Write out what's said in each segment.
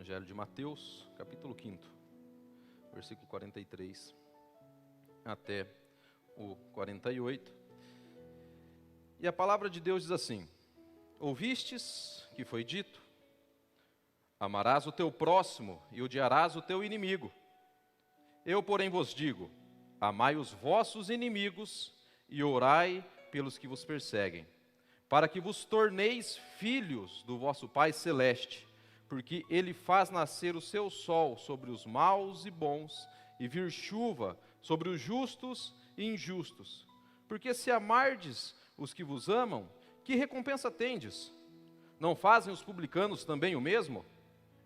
Evangelho de Mateus, capítulo 5, versículo 43 até o 48. E a palavra de Deus diz assim: ouvistes que foi dito, amarás o teu próximo e odiarás o teu inimigo. Eu, porém, vos digo, amai os vossos inimigos e orai pelos que vos perseguem, para que vos torneis filhos do vosso Pai Celeste, porque Ele faz nascer o seu sol sobre os maus e bons, e vir chuva sobre os justos e injustos. Porque se amardes os que vos amam, que recompensa tendes? Não fazem os publicanos também o mesmo?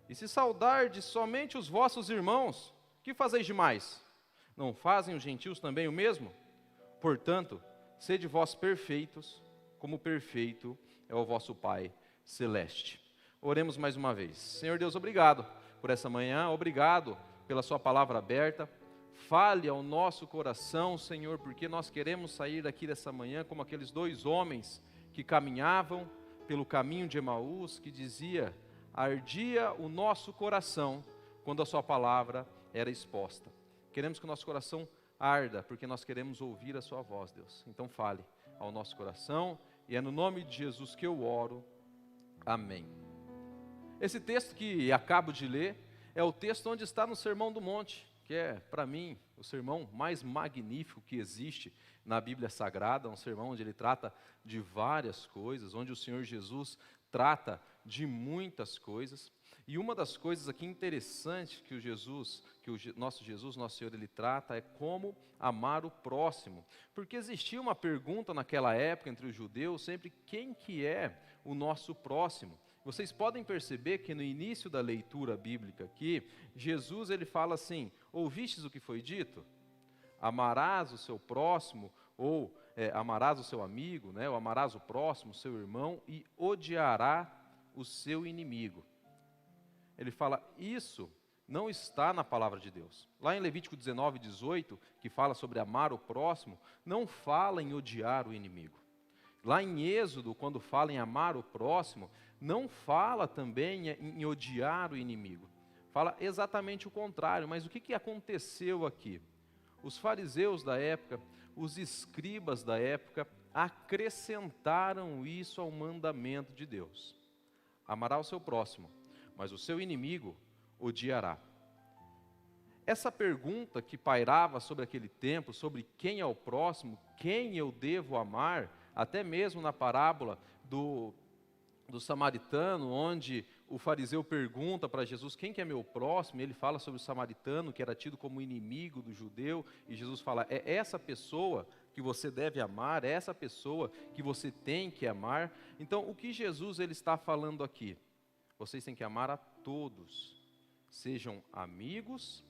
E se saudardes somente os vossos irmãos, que fazeis demais? Não fazem os gentios também o mesmo? Portanto, sede vós perfeitos, como perfeito é o vosso Pai Celeste. Oremos mais uma vez. Senhor Deus, obrigado por essa manhã, obrigado pela sua palavra aberta. Fale ao nosso coração, Senhor, porque nós queremos sair daqui dessa manhã como aqueles dois homens que caminhavam pelo caminho de Emaús, que dizia: ardia o nosso coração quando a sua palavra era exposta. Queremos que o nosso coração arda, porque nós queremos ouvir a sua voz, Deus. Então fale ao nosso coração, e é no nome de Jesus que eu oro. Amém. Esse texto que acabo de ler é o texto onde está no Sermão do Monte, que é, para mim, o sermão mais magnífico que existe na Bíblia Sagrada, um sermão onde ele trata de várias coisas, onde o Senhor Jesus trata de muitas coisas. E uma das coisas aqui interessantes que nosso Senhor, ele trata é como amar o próximo. Porque existia uma pergunta naquela época entre os judeus, sempre: quem que é o nosso próximo? Vocês podem perceber que no início da leitura bíblica aqui, Jesus ele fala assim: ouvistes o que foi dito? Amarás o seu próximo, ou amarás o seu amigo, né? Ou amarás o próximo, o seu irmão, e odiará o seu inimigo. Ele fala, isso não está na palavra de Deus. Lá em Levítico 19, 18, que fala sobre amar o próximo, não fala em odiar o inimigo. Lá em Êxodo, quando fala em amar o próximo, não fala também em odiar o inimigo. Fala exatamente o contrário. Mas o que aconteceu aqui? Os fariseus da época, os escribas da época, acrescentaram isso ao mandamento de Deus. Amará o seu próximo, mas o seu inimigo odiará. Essa pergunta que pairava sobre aquele tempo, sobre quem é o próximo, quem eu devo amar, até mesmo na parábola do samaritano, onde o fariseu pergunta para Jesus, quem que é meu próximo? E ele fala sobre o samaritano, que era tido como inimigo do judeu, e Jesus fala, é essa pessoa que você deve amar, é essa pessoa que você tem que amar. Então, o que Jesus ele está falando aqui? Vocês têm que amar a todos, sejam amigos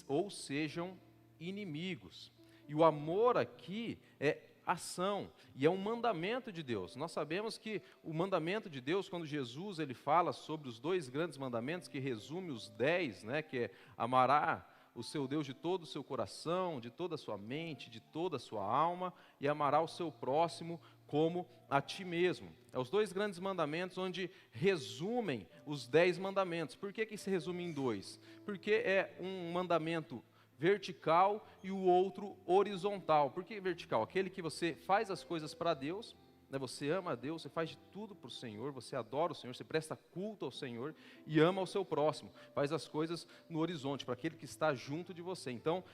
ou sejam inimigos. E o amor aqui é ação, e é um mandamento de Deus. Nós sabemos que o mandamento de Deus, quando Jesus ele fala sobre os dois grandes mandamentos, que resume os 10, né, que é amará o seu Deus de todo o seu coração, de toda a sua mente, de toda a sua alma, e amará o seu próximo como a ti mesmo. É os dois grandes mandamentos onde resumem os 10 mandamentos. Por que se resume em dois? Porque é um mandamento vertical e o outro horizontal. Por que vertical? Aquele que você faz as coisas para Deus, né? Você ama a Deus, você faz de tudo para o Senhor, você adora o Senhor, você presta culto ao Senhor e ama ao seu próximo. Faz as coisas no horizonte, para aquele que está junto de você. Então,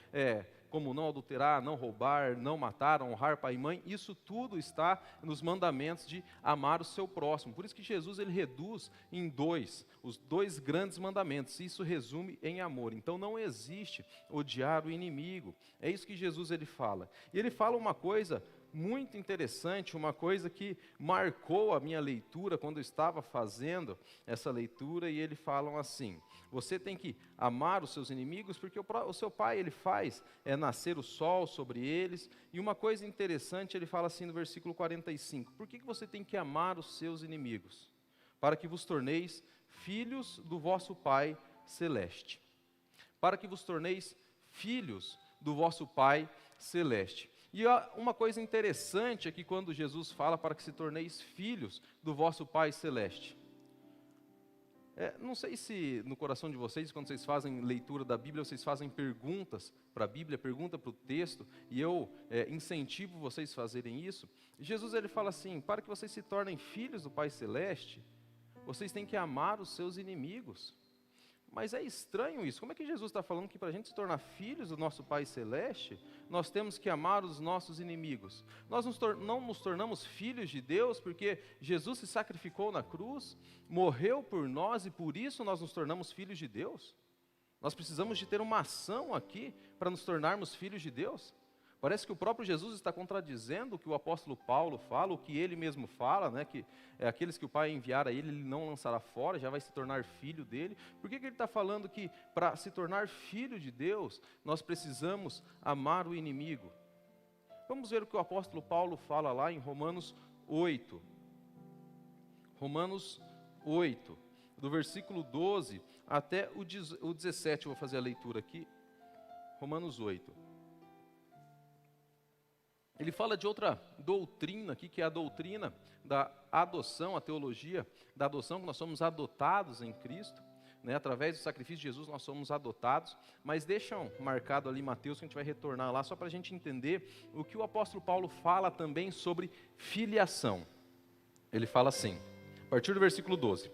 como não adulterar, não roubar, não matar, honrar pai e mãe, isso tudo está nos mandamentos de amar o seu próximo. Por isso que Jesus ele reduz em dois, os dois grandes mandamentos. Isso resume em amor. Então não existe odiar o inimigo. É isso que Jesus ele fala. E ele fala uma coisa muito interessante, uma coisa que marcou a minha leitura quando eu estava fazendo essa leitura, e ele fala assim: você tem que amar os seus inimigos, porque o seu pai ele faz nascer o sol sobre eles. E uma coisa interessante, ele fala assim no versículo 45, por que você tem que amar os seus inimigos? Para que vos torneis filhos do vosso Pai Celeste. Para que vos torneis filhos do vosso Pai Celeste. E uma coisa interessante é que quando Jesus fala para que se torneis filhos do vosso Pai Celeste, Não sei se no coração de vocês, quando vocês fazem leitura da Bíblia, vocês fazem perguntas para a Bíblia, pergunta para o texto, e eu incentivo vocês a fazerem isso. Jesus ele fala assim, para que vocês se tornem filhos do Pai Celeste, vocês têm que amar os seus inimigos. Mas é estranho isso, como é que Jesus está falando que para a gente se tornar filhos do nosso Pai Celeste, nós temos que amar os nossos inimigos? Nós não nos tornamos filhos de Deus porque Jesus se sacrificou na cruz, morreu por nós e por isso nós nos tornamos filhos de Deus? Nós precisamos de ter uma ação aqui para nos tornarmos filhos de Deus? Parece que o próprio Jesus está contradizendo o que o apóstolo Paulo fala, o que ele mesmo fala, né, que aqueles que o Pai enviar a ele não lançará fora, já vai se tornar filho dele. Por que ele está falando que para se tornar filho de Deus, nós precisamos amar o inimigo? Vamos ver o que o apóstolo Paulo fala lá em Romanos 8. Romanos 8, do versículo 12 até o 17, eu vou fazer a leitura aqui. Romanos 8. Ele fala de outra doutrina aqui, que é a doutrina da adoção, a teologia da adoção, que nós somos adotados em Cristo, né? Através do sacrifício de Jesus nós somos adotados, mas deixam marcado ali Mateus, que a gente vai retornar lá, só para a gente entender o que o apóstolo Paulo fala também sobre filiação. Ele fala assim, a partir do versículo 12,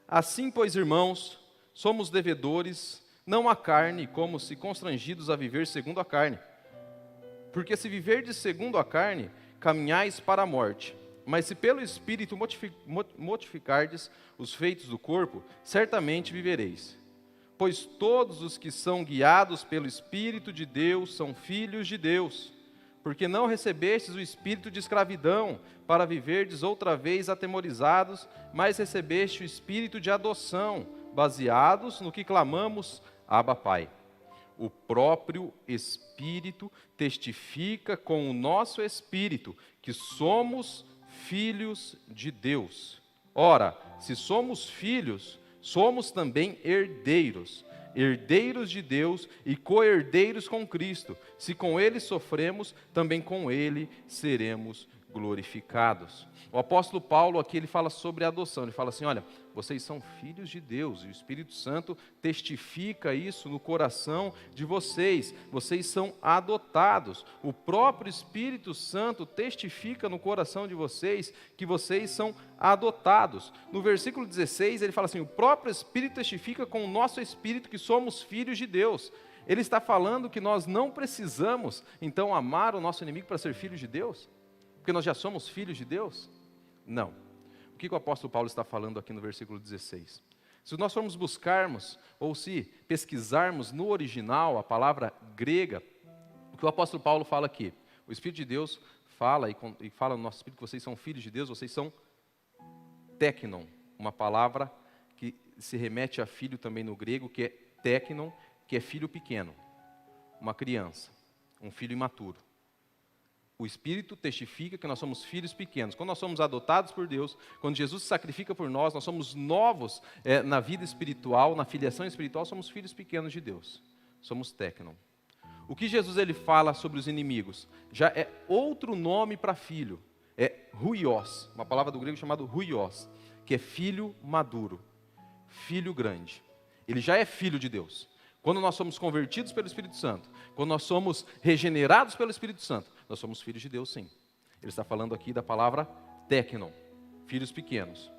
assim, pois, irmãos, somos devedores, não à carne, como se constrangidos a viver segundo a carne. Porque se viverdes segundo a carne, caminhais para a morte. Mas se pelo Espírito mortificardes os feitos do corpo, certamente vivereis. Pois todos os que são guiados pelo Espírito de Deus são filhos de Deus. Porque não recebestes o espírito de escravidão, para viverdes outra vez atemorizados, mas recebeste o espírito de adoção, baseados no que clamamos, Abba, Pai. O próprio Espírito testifica com o nosso espírito que somos filhos de Deus. Ora, se somos filhos, somos também herdeiros, herdeiros de Deus e co-herdeiros com Cristo. Se com Ele sofremos, também com Ele seremos glorificados. O apóstolo Paulo aqui ele fala sobre a adoção, ele fala assim, olha, vocês são filhos de Deus, e o Espírito Santo testifica isso no coração de vocês, vocês são adotados, o próprio Espírito Santo testifica no coração de vocês que vocês são adotados. No versículo 16 ele fala assim, o próprio Espírito testifica com o nosso Espírito que somos filhos de Deus. Ele está falando que nós não precisamos, então, amar o nosso inimigo para ser filhos de Deus? Porque nós já somos filhos de Deus? Não. O que o apóstolo Paulo está falando aqui no versículo 16? Se nós formos buscarmos, ou se pesquisarmos no original, a palavra grega, o que o apóstolo Paulo fala aqui, o Espírito de Deus fala, e fala no nosso Espírito que vocês são filhos de Deus, vocês são teknon, uma palavra que se remete a filho também no grego, que é teknon, que é filho pequeno, uma criança, um filho imaturo. O Espírito testifica que nós somos filhos pequenos. Quando nós somos adotados por Deus, quando Jesus se sacrifica por nós somos novos na vida espiritual, na filiação espiritual, somos filhos pequenos de Deus. Somos teknon. O que Jesus ele fala sobre os inimigos? Já é outro nome para filho. É huios, uma palavra do grego chamada huios, que é filho maduro, filho grande. Ele já é filho de Deus. Quando nós somos convertidos pelo Espírito Santo, quando nós somos regenerados pelo Espírito Santo, nós somos filhos de Deus, sim. Ele está falando aqui da palavra teknon, filhos pequenos.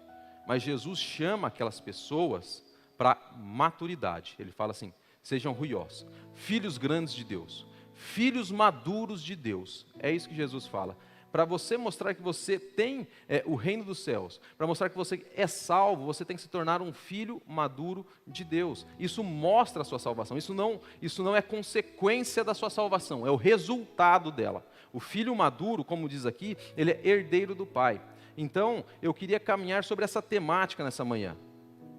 Mas Jesus chama aquelas pessoas para maturidade. Ele fala assim, sejam huios, filhos grandes de Deus, filhos maduros de Deus. É isso que Jesus fala. Para você mostrar que você tem o reino dos céus, para mostrar que você é salvo, você tem que se tornar um filho maduro de Deus. Isso mostra a sua salvação, isso não é consequência da sua salvação, é o resultado dela. O filho maduro, como diz aqui, ele é herdeiro do Pai. Então, eu queria caminhar sobre essa temática nessa manhã.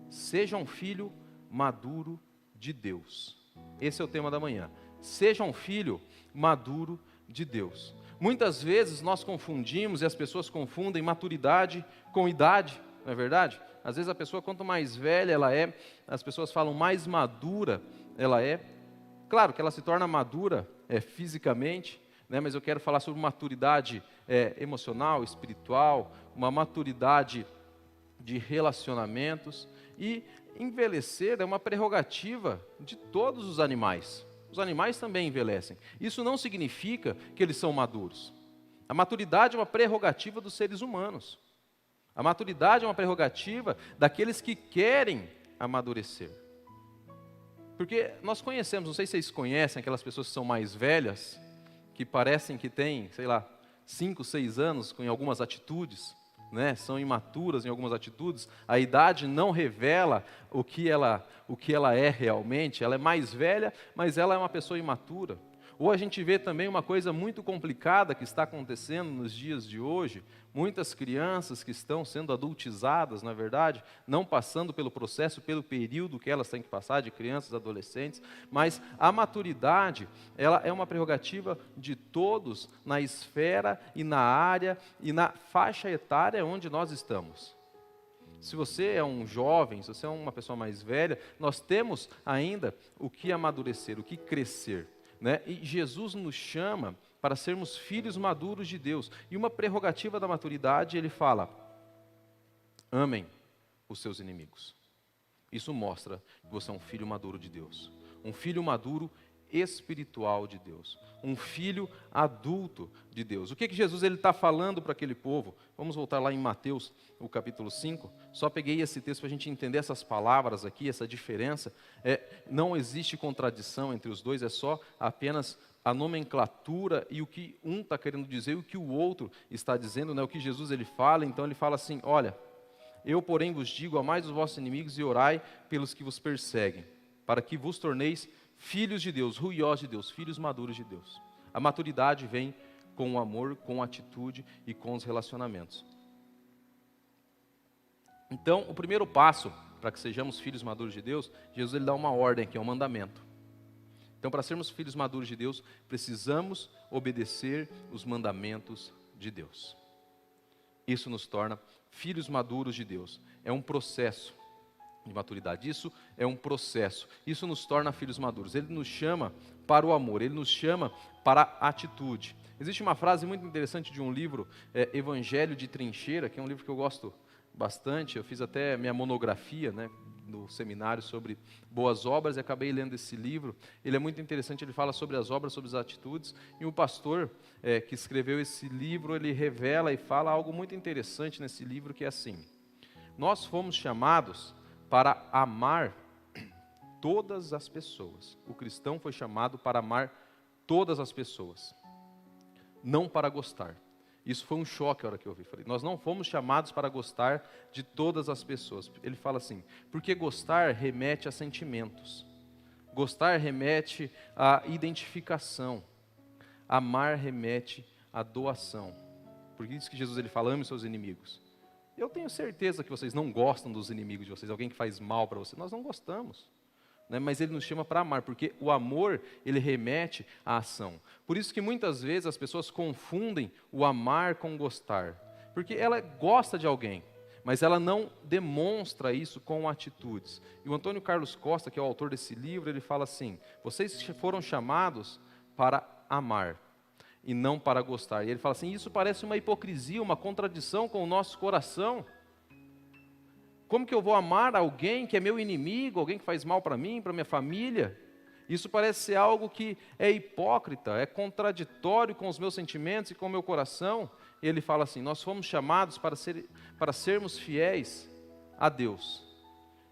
Seja um filho maduro de Deus. Esse é o tema da manhã. Seja um filho maduro de Deus. Muitas vezes nós confundimos, e as pessoas confundem maturidade com idade, não é verdade? Às vezes a pessoa, quanto mais velha ela é, as pessoas falam mais madura ela é. Claro que ela se torna madura fisicamente, né? Mas eu quero falar sobre maturidade emocional, espiritual, uma maturidade de relacionamentos. E envelhecer é uma prerrogativa de todos os animais. Os animais também envelhecem. Isso não significa que eles são maduros. A maturidade é uma prerrogativa dos seres humanos. A maturidade é uma prerrogativa daqueles que querem amadurecer. Porque nós conhecemos, não sei se vocês conhecem aquelas pessoas que são mais velhas, que parecem que têm, 5, 6 anos em algumas atitudes, né? São imaturas em algumas atitudes. A idade não revela o que ela é realmente. Ela é mais velha, mas ela é uma pessoa imatura. Ou a gente vê também uma coisa muito complicada que está acontecendo nos dias de hoje, muitas crianças que estão sendo adultizadas, na verdade, não passando pelo processo, pelo período que elas têm que passar, de crianças, adolescentes, mas a maturidade, ela é uma prerrogativa de todos na esfera e na área e na faixa etária onde nós estamos. Se você é um jovem, se você é uma pessoa mais velha, nós temos ainda o que amadurecer, o que crescer. Né? E Jesus nos chama para sermos filhos maduros de Deus. E uma prerrogativa da maturidade, ele fala: amem os seus inimigos. Isso mostra que você é um filho maduro de Deus. Um filho maduro espiritual de Deus. Um filho adulto de Deus. O que Jesus está falando para aquele povo? Vamos voltar lá em Mateus, o capítulo 5. Só peguei esse texto para a gente entender essas palavras aqui, essa diferença. Não existe contradição entre os dois, é só apenas a nomenclatura e o que um está querendo dizer e o que o outro está dizendo, né? O que Jesus ele fala. Então ele fala assim: olha, eu porém vos digo, amai os vossos inimigos e orai pelos que vos perseguem, para que vos torneis filhos de Deus, ruiós de Deus, filhos maduros de Deus. A maturidade vem com o amor, com a atitude e com os relacionamentos. Então, o primeiro passo para que sejamos filhos maduros de Deus, Jesus ele dá uma ordem, que é um mandamento. Então, para sermos filhos maduros de Deus, precisamos obedecer os mandamentos de Deus. Isso nos torna filhos maduros de Deus. É um processo de maturidade. Isso é um processo. Isso nos torna filhos maduros. Ele nos chama para o amor. Ele nos chama para a atitude. Existe uma frase muito interessante de um livro, Evangelho de Trincheira, que é um livro que eu gosto bastante. Eu fiz até minha monografia, né, no seminário sobre boas obras e acabei lendo esse livro. Ele é muito interessante, ele fala sobre as obras, sobre as atitudes. E o pastor que escreveu esse livro, ele revela e fala algo muito interessante nesse livro, que é assim: nós fomos chamados para amar todas as pessoas. O cristão foi chamado para amar todas as pessoas, não para gostar. Isso foi um choque a hora que eu ouvi. Falei, nós não fomos chamados para gostar de todas as pessoas. Ele fala assim, porque gostar remete a sentimentos. Gostar remete a identificação. Amar remete a doação. Por isso que Jesus ele fala, ame os seus inimigos. Eu tenho certeza que vocês não gostam dos inimigos de vocês, alguém que faz mal para vocês. Nós não gostamos, né? Mas ele nos chama para amar, porque o amor, ele remete à ação. Por isso que muitas vezes as pessoas confundem o amar com gostar. Porque ela gosta de alguém, mas ela não demonstra isso com atitudes. E o Antônio Carlos Costa, que é o autor desse livro, ele fala assim, vocês foram chamados para amar e não para gostar. E ele fala assim, isso parece uma hipocrisia, uma contradição com o nosso coração. Como que eu vou amar alguém que é meu inimigo, alguém que faz mal para mim, para minha família? Isso parece ser algo que é hipócrita, é contraditório com os meus sentimentos e com o meu coração. E ele fala assim, nós fomos chamados para sermos fiéis a Deus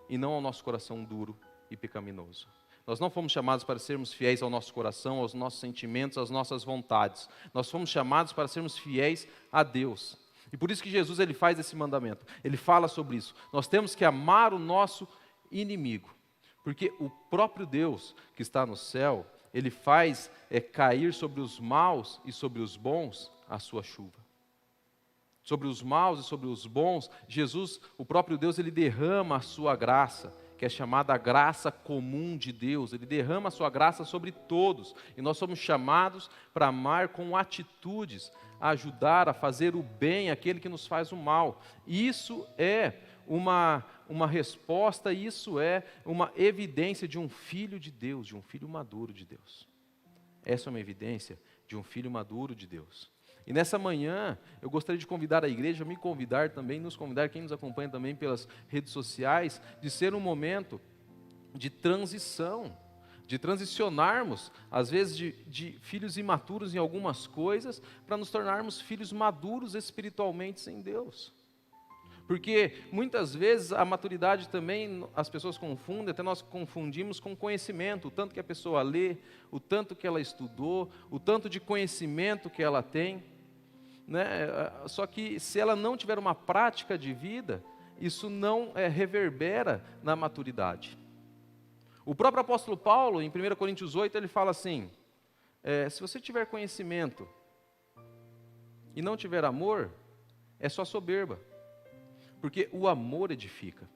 e não ao nosso coração duro e pecaminoso. Nós não fomos chamados para sermos fiéis ao nosso coração, aos nossos sentimentos, às nossas vontades. Nós fomos chamados para sermos fiéis a Deus. E por isso que Jesus ele faz esse mandamento. Ele fala sobre isso. Nós temos que amar o nosso inimigo. Porque o próprio Deus que está no céu, ele faz cair sobre os maus e sobre os bons a sua chuva. Sobre os maus e sobre os bons, Jesus, o próprio Deus, ele derrama a sua graça, que é chamada a graça comum de Deus. Ele derrama a sua graça sobre todos. E nós somos chamados para amar com atitudes, a ajudar a fazer o bem àquele que nos faz o mal. Isso é uma resposta, isso é uma evidência de um filho de Deus, de um filho maduro de Deus. Essa é uma evidência de um filho maduro de Deus. E nessa manhã, eu gostaria de convidar a igreja, me convidar também, nos convidar, quem nos acompanha também pelas redes sociais, de ser um momento de transição, de transicionarmos, às vezes, de filhos imaturos em algumas coisas, para nos tornarmos filhos maduros espiritualmente em Deus. Porque muitas vezes a maturidade também as pessoas confundem, até nós confundimos com conhecimento, o tanto que a pessoa lê, o tanto que ela estudou, o tanto de conhecimento que ela tem, né? Só que se ela não tiver uma prática de vida, isso não reverbera na maturidade. O próprio apóstolo Paulo, em 1 Coríntios 8, ele fala assim, se você tiver conhecimento e não tiver amor, é só soberba. Porque o amor edifica,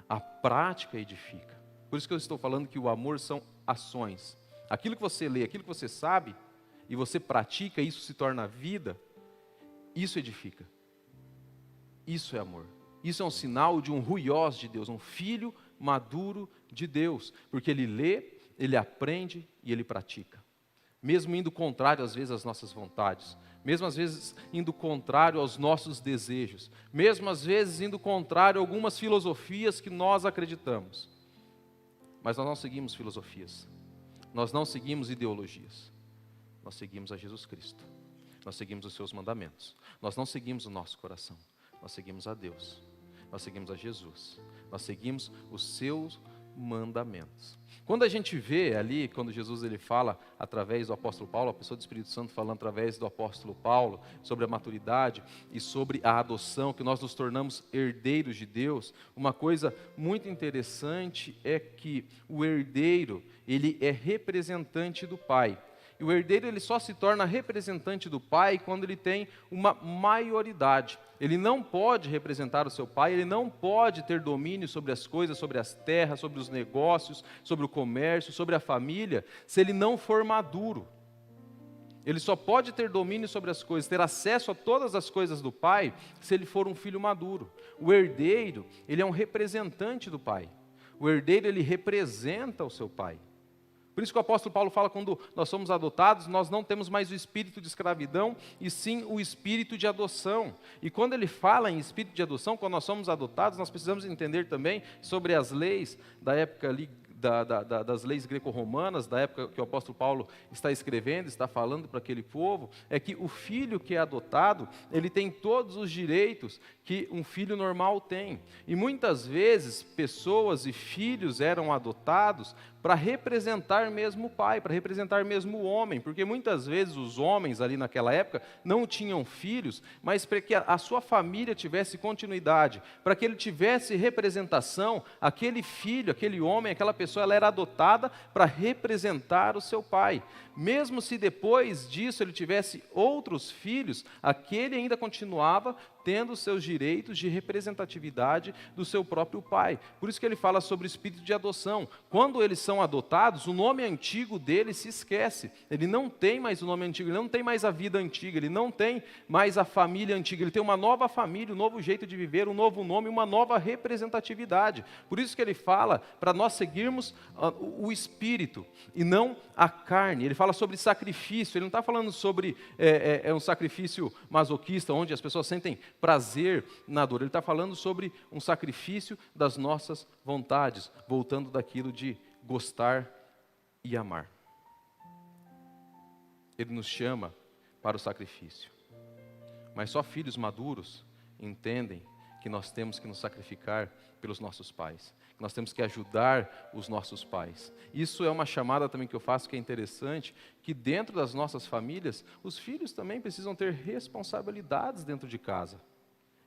a prática edifica. Por isso que eu estou falando que o amor são ações. Aquilo que você lê, aquilo que você sabe, e você pratica, isso se torna vida, isso edifica. Isso é amor. Isso é um sinal de um ruiós de Deus, um filho maduro de Deus. Porque ele lê, ele aprende e ele pratica. Mesmo indo contrário, às vezes, às nossas vontades. Mesmo, às vezes, indo contrário aos nossos desejos. Mesmo, às vezes, indo contrário a algumas filosofias que nós acreditamos. Mas nós não seguimos filosofias. Nós não seguimos ideologias. Nós seguimos a Jesus Cristo. Nós seguimos os seus mandamentos. Nós não seguimos o nosso coração. Nós seguimos a Deus. Nós seguimos a Jesus. Nós seguimos os seus mandamentos. Quando a gente vê ali, quando Jesus ele fala através do apóstolo Paulo, a pessoa do Espírito Santo falando através do apóstolo Paulo, sobre a maturidade e sobre a adoção, que nós nos tornamos herdeiros de Deus, uma coisa muito interessante é que o herdeiro, ele é representante do Pai. E o herdeiro ele só se torna representante do pai quando ele tem uma maioridade. Ele não pode representar o seu pai, ele não pode ter domínio sobre as coisas, sobre as terras, sobre os negócios, sobre o comércio, sobre a família, se ele não for maduro. Ele só pode ter domínio sobre as coisas, ter acesso a todas as coisas do pai, se ele for um filho maduro. O herdeiro, ele é um representante do pai. O herdeiro, ele representa o seu pai. Por isso que o apóstolo Paulo fala, quando nós somos adotados, nós não temos mais o espírito de escravidão, e sim o espírito de adoção. E quando ele fala em espírito de adoção, quando nós somos adotados, nós precisamos entender também sobre as leis da época ali, das leis greco-romanas, da época que o apóstolo Paulo está escrevendo, está falando para aquele povo, é que o filho que é adotado, ele tem todos os direitos que um filho normal tem. E muitas vezes, pessoas e filhos eram adotados para representar mesmo o pai, para representar mesmo o homem, porque muitas vezes os homens ali naquela época não tinham filhos, mas para que a sua família tivesse continuidade, para que ele tivesse representação, aquele filho, aquele homem, aquela pessoa, ela era adotada para representar o seu pai. Mesmo se depois disso ele tivesse outros filhos, aquele ainda continuava tendo os seus direitos de representatividade do seu próprio pai. Por isso que ele fala sobre o espírito de adoção. Quando eles são adotados, o nome antigo deles se esquece. Ele não tem mais o nome antigo, ele não tem mais a vida antiga, ele não tem mais a família antiga, ele tem uma nova família, um novo jeito de viver, um novo nome, uma nova representatividade. Por isso que ele fala para nós seguirmos o espírito e não a carne. Ele fala sobre sacrifício, ele não está falando sobre um sacrifício masoquista, onde as pessoas sentem prazer na dor. Ele está falando sobre um sacrifício das nossas vontades, voltando daquilo de gostar e amar. Ele nos chama para o sacrifício. Mas só filhos maduros entendem que nós temos que nos sacrificar pelos nossos pais, que nós temos que ajudar os nossos pais. Isso é uma chamada também que eu faço que é interessante, que dentro das nossas famílias, os filhos também precisam ter responsabilidades dentro de casa.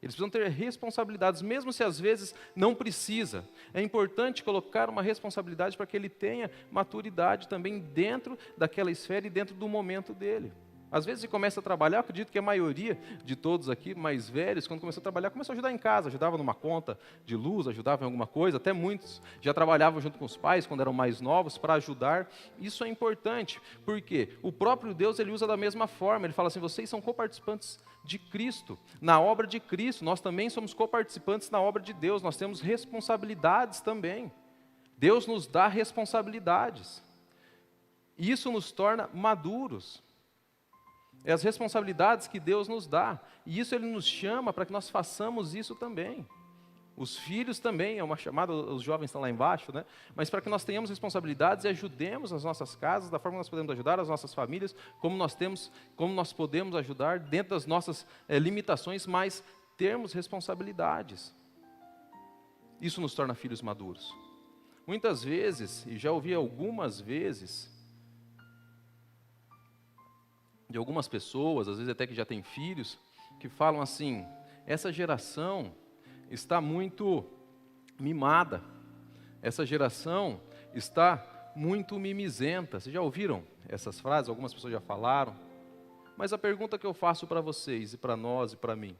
Eles precisam ter responsabilidades, mesmo se às vezes não precisa. É importante colocar uma responsabilidade para que ele tenha maturidade também dentro daquela esfera e dentro do momento dele. Às vezes ele começa a trabalhar, eu acredito que a maioria de todos aqui, mais velhos, quando começou a trabalhar, começou a ajudar em casa, ajudava numa conta de luz, ajudava em alguma coisa, até muitos já trabalhavam junto com os pais, quando eram mais novos, para ajudar. Isso é importante, porque o próprio Deus, ele usa da mesma forma, ele fala assim, vocês são coparticipantes de Cristo, na obra de Cristo, nós também somos coparticipantes na obra de Deus, nós temos responsabilidades também. Deus nos dá responsabilidades. E isso nos torna maduros. É as responsabilidades que Deus nos dá. E isso Ele nos chama para que nós façamos isso também. Os filhos também, é uma chamada, os jovens estão lá embaixo, né? Mas para que nós tenhamos responsabilidades e ajudemos as nossas casas, da forma que nós podemos ajudar as nossas famílias, como nós podemos ajudar dentro das nossas limitações, mas termos responsabilidades. Isso nos torna filhos maduros. Muitas vezes, e já ouvi algumas vezes, de algumas pessoas, às vezes até que já têm filhos, que falam assim: essa geração está muito mimada, essa geração está muito mimizenta. Vocês já ouviram essas frases? Algumas pessoas já falaram. Mas a pergunta que eu faço para vocês, e para nós, e para mim: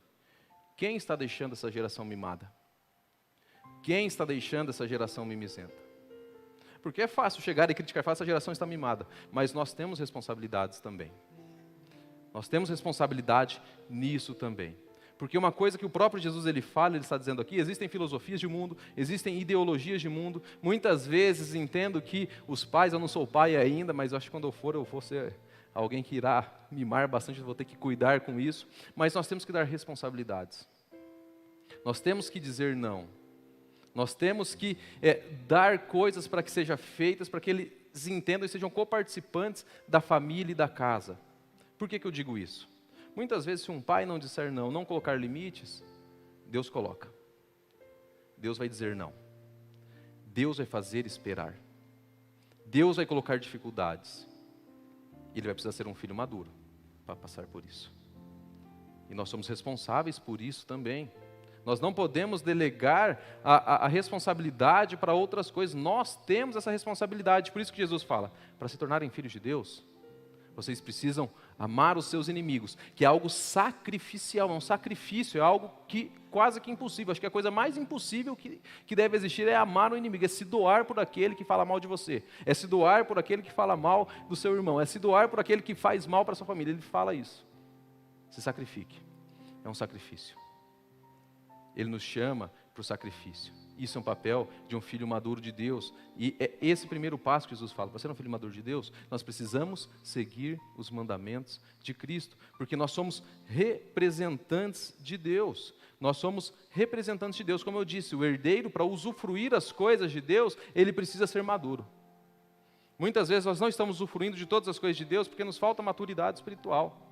quem está deixando essa geração mimada? Quem está deixando essa geração mimizenta? Porque é fácil chegar e criticar, falar, essa geração está mimada, mas nós temos responsabilidades também. Nós temos responsabilidade nisso também. Porque uma coisa que o próprio Jesus ele fala, ele está dizendo aqui, existem filosofias de mundo, existem ideologias de mundo. Muitas vezes entendo que os pais, eu não sou pai ainda, mas eu acho que quando eu vou ser alguém que irá mimar bastante, eu vou ter que cuidar com isso. Mas nós temos que dar responsabilidades. Nós temos que dizer não. Nós temos que dar coisas para que sejam feitas, para que eles entendam e sejam coparticipantes da família e da casa. Por que eu digo isso? Muitas vezes, se um pai não disser não, não colocar limites, Deus coloca. Deus vai dizer não. Deus vai fazer esperar. Deus vai colocar dificuldades. Ele vai precisar ser um filho maduro para passar por isso. E nós somos responsáveis por isso também. Nós não podemos delegar a responsabilidade para outras coisas. Nós temos essa responsabilidade. Por isso que Jesus fala, para se tornarem filhos de Deus, vocês precisam amar os seus inimigos, que é algo sacrificial, é um sacrifício, é algo que quase que impossível. Acho que a coisa mais impossível que deve existir é amar o inimigo, é se doar por aquele que fala mal de você, é se doar por aquele que fala mal do seu irmão, é se doar por aquele que faz mal para a sua família. Ele fala isso. Se sacrifique. É um sacrifício. Ele nos chama para o sacrifício. Isso é um papel de um filho maduro de Deus. E é esse primeiro passo que Jesus fala. Para ser um filho maduro de Deus, nós precisamos seguir os mandamentos de Cristo. Porque nós somos representantes de Deus. Nós somos representantes de Deus. Como eu disse, o herdeiro, para usufruir as coisas de Deus, ele precisa ser maduro. Muitas vezes nós não estamos usufruindo de todas as coisas de Deus porque nos falta maturidade espiritual.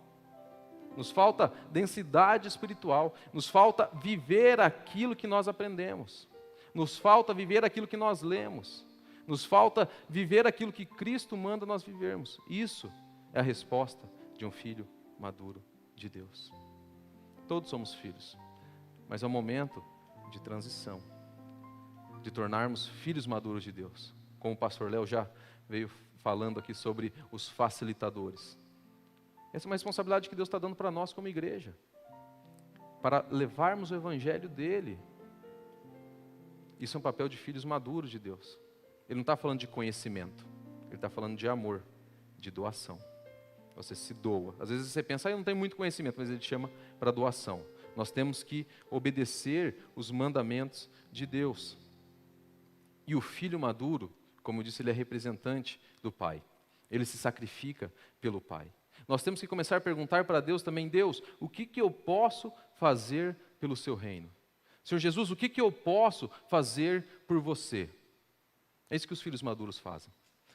Nos falta densidade espiritual. Nos falta viver aquilo que nós aprendemos. Nos falta viver aquilo que nós lemos. Nos falta viver aquilo que Cristo manda nós vivermos. Isso é a resposta de um filho maduro de Deus. Todos somos filhos, mas é um momento de transição, de tornarmos filhos maduros de Deus. Como o pastor Léo já veio falando aqui sobre os facilitadores. Essa é uma responsabilidade que Deus está dando para nós como igreja, para levarmos o evangelho dele. Isso é um papel de filhos maduros de Deus. Ele não está falando de conhecimento, ele está falando de amor, de doação. Você se doa. Às vezes você pensa, eu não tenho muito conhecimento, mas ele te chama para doação. Nós temos que obedecer os mandamentos de Deus. E o filho maduro, como eu disse, ele é representante do pai. Ele se sacrifica pelo pai. Nós temos que começar a perguntar para Deus também, Deus, o que eu posso fazer pelo seu reino? Senhor Jesus, o que eu posso fazer por você? É isso que os filhos maduros fazem.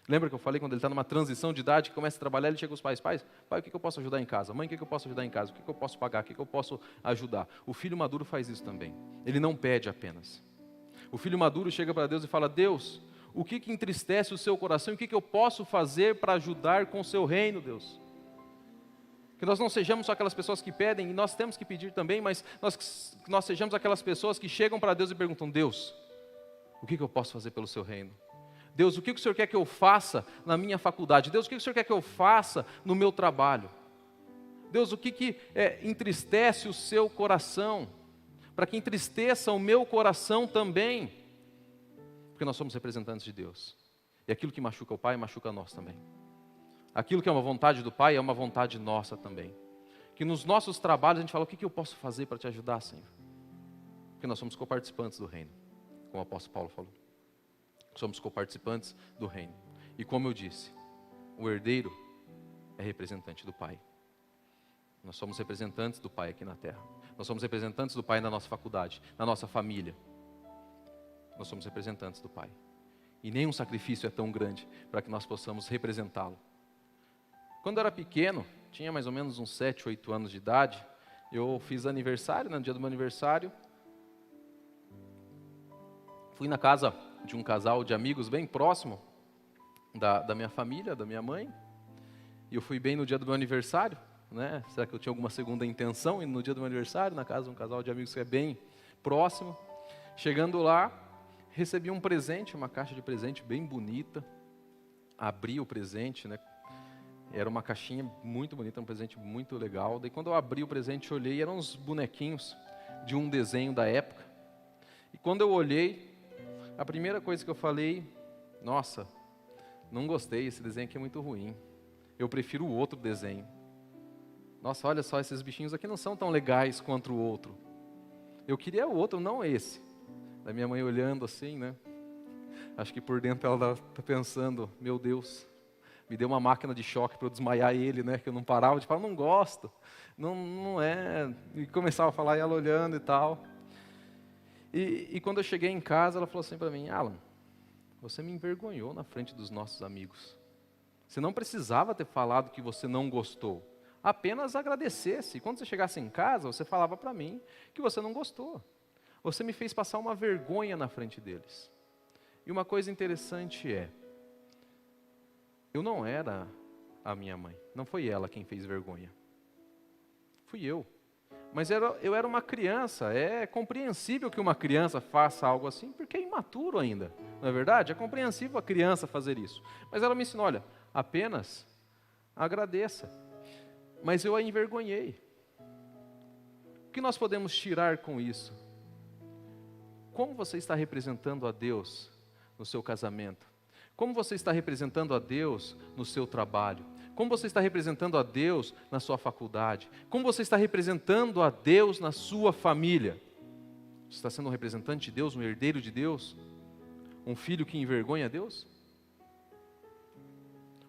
Lembra que eu falei quando ele está numa transição de idade, que começa a trabalhar, ele chega aos pais, pai, o que eu posso ajudar em casa? Mãe, o que eu posso ajudar em casa? O que eu posso pagar? O que eu posso ajudar? O filho maduro faz isso também. Ele não pede apenas. O filho maduro chega para Deus e fala, Deus, o que entristece o seu coração? O que eu posso fazer para ajudar com o seu reino, Deus? Que nós não sejamos só aquelas pessoas que pedem, e nós temos que pedir também, mas nós sejamos aquelas pessoas que chegam para Deus e perguntam, Deus, o que eu posso fazer pelo seu reino? Deus, o que o Senhor quer que eu faça na minha faculdade? Deus, o que o Senhor quer que eu faça no meu trabalho? Deus, o que entristece o seu coração? Para que entristeça o meu coração também. Porque nós somos representantes de Deus. E aquilo que machuca o Pai, machuca nós também. Aquilo que é uma vontade do Pai, é uma vontade nossa também. Que nos nossos trabalhos a gente fala, o que eu posso fazer para te ajudar, Senhor? Porque nós somos coparticipantes do reino, como o apóstolo Paulo falou. Somos coparticipantes do reino. E como eu disse, o herdeiro é representante do Pai. Nós somos representantes do Pai aqui na terra. Nós somos representantes do Pai na nossa faculdade, na nossa família. Nós somos representantes do Pai. E nenhum sacrifício é tão grande para que nós possamos representá-lo. Quando eu era pequeno, tinha mais ou menos uns 7, 8 anos de idade, eu fiz aniversário, no dia do meu aniversário. Fui na casa de um casal de amigos bem próximo da minha família, da minha mãe. E eu fui bem no dia do meu aniversário, né? Será que eu tinha alguma segunda intenção? E no dia do meu aniversário, na casa de um casal de amigos que é bem próximo. Chegando lá, recebi um presente, uma caixa de presente bem bonita. Abri o presente, né? Era uma caixinha muito bonita, um presente muito legal. Daí quando eu abri o presente, olhei, eram uns bonequinhos de um desenho da época. E quando eu olhei, a primeira coisa que eu falei, nossa, não gostei, esse desenho aqui é muito ruim. Eu prefiro o outro desenho. Nossa, olha só, esses bichinhos aqui não são tão legais quanto o outro. Eu queria o outro, não esse. Da minha mãe olhando assim, né? Acho que por dentro ela está pensando, meu Deus, me deu uma máquina de choque para eu desmaiar ele, né? Que eu não parava de falar, não gosto, não é. E começava a falar e ela olhando e tal. E quando eu cheguei em casa, ela falou assim para mim, Alan, você me envergonhou na frente dos nossos amigos. Você não precisava ter falado que você não gostou. Apenas agradecesse. E quando você chegasse em casa, você falava para mim que você não gostou. Você me fez passar uma vergonha na frente deles. E uma coisa interessante é, eu não era a minha mãe. Não foi ela quem fez vergonha. Fui eu. Mas eu era uma criança. É compreensível que uma criança faça algo assim, porque é imaturo ainda. Não é verdade? É compreensível a criança fazer isso. Mas ela me ensinou, olha, apenas agradeça. Mas eu a envergonhei. O que nós podemos tirar com isso? Como você está representando a Deus no seu casamento? Como você está representando a Deus no seu trabalho? Como você está representando a Deus na sua faculdade? Como você está representando a Deus na sua família? Você está sendo um representante de Deus, um herdeiro de Deus? Um filho que envergonha a Deus?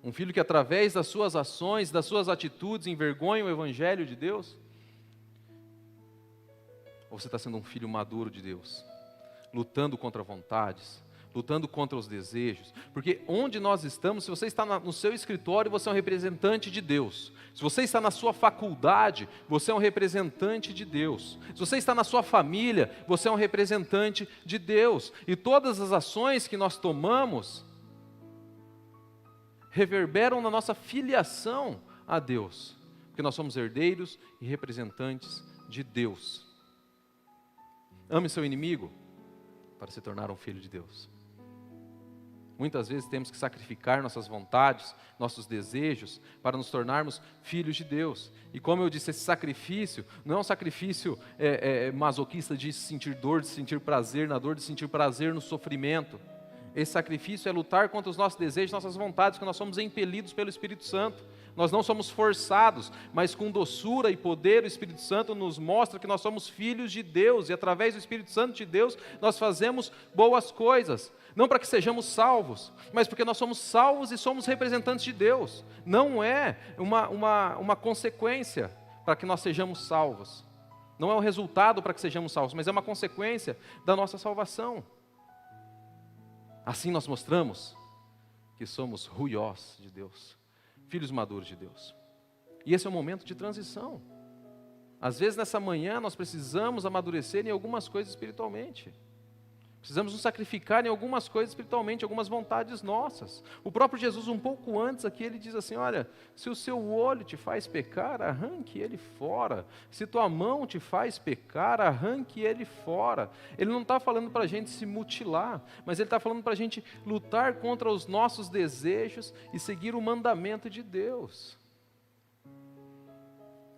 Um filho que através das suas ações, das suas atitudes, envergonha o Evangelho de Deus? Ou você está sendo um filho maduro de Deus? Lutando contra vontades, lutando contra os desejos. Porque onde nós estamos, se você está no seu escritório, você é um representante de Deus. Se você está na sua faculdade, você é um representante de Deus. Se você está na sua família, você é um representante de Deus. E todas as ações que nós tomamos reverberam na nossa filiação a Deus, porque nós somos herdeiros e representantes de Deus. Ame seu inimigo para se tornar um filho de Deus. Muitas vezes temos que sacrificar nossas vontades, nossos desejos, para nos tornarmos filhos de Deus. E como eu disse, esse sacrifício não é um sacrifício masoquista de sentir dor, de sentir prazer na dor, de sentir prazer no sofrimento. Esse sacrifício é lutar contra os nossos desejos, nossas vontades, que nós somos impelidos pelo Espírito Santo. Nós não somos forçados, mas com doçura e poder o Espírito Santo nos mostra que nós somos filhos de Deus. E através do Espírito Santo de Deus, nós fazemos boas coisas. Não para que sejamos salvos, mas porque nós somos salvos e somos representantes de Deus. Não é uma consequência para que nós sejamos salvos. Não é um resultado para que sejamos salvos, mas é uma consequência da nossa salvação. Assim nós mostramos que somos ruiós de Deus, filhos maduros de Deus. E esse é um momento de transição. Às vezes nessa manhã nós precisamos amadurecer em algumas coisas espiritualmente. Precisamos nos sacrificar em algumas coisas espiritualmente, algumas vontades nossas. O próprio Jesus, um pouco antes aqui, ele diz assim, olha, se o seu olho te faz pecar, arranque ele fora. Se tua mão te faz pecar, arranque ele fora. Ele não está falando para a gente se mutilar, mas ele está falando para a gente lutar contra os nossos desejos e seguir o mandamento de Deus.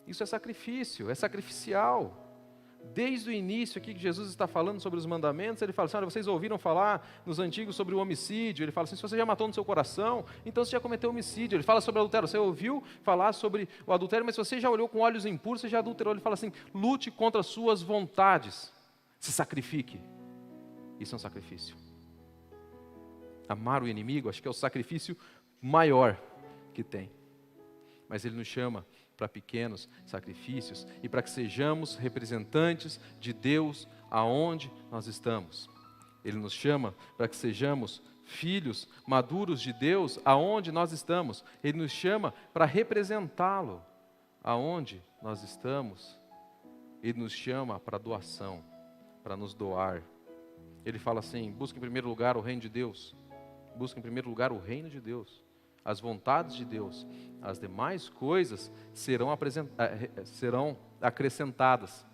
Isso é sacrifício, é sacrificial. Desde o início aqui que Jesus está falando sobre os mandamentos, ele fala assim, olha, vocês ouviram falar nos antigos sobre o homicídio, ele fala assim, se você já matou no seu coração, então você já cometeu homicídio. Ele fala sobre adultério, você ouviu falar sobre o adultério, mas se você já olhou com olhos impuros, você já adulterou. Ele fala assim, lute contra as suas vontades, se sacrifique. Isso é um sacrifício. Amar o inimigo, acho que é o sacrifício maior que tem. Mas ele nos chama para pequenos sacrifícios e para que sejamos representantes de Deus aonde nós estamos. Ele nos chama para que sejamos filhos maduros de Deus aonde nós estamos. Ele nos chama para representá-lo aonde nós estamos. Ele nos chama para doação, para nos doar. Ele fala assim: busca em primeiro lugar o reino de Deus. Busca em primeiro lugar o reino de Deus, as vontades de Deus. As demais coisas serão acrescentadas.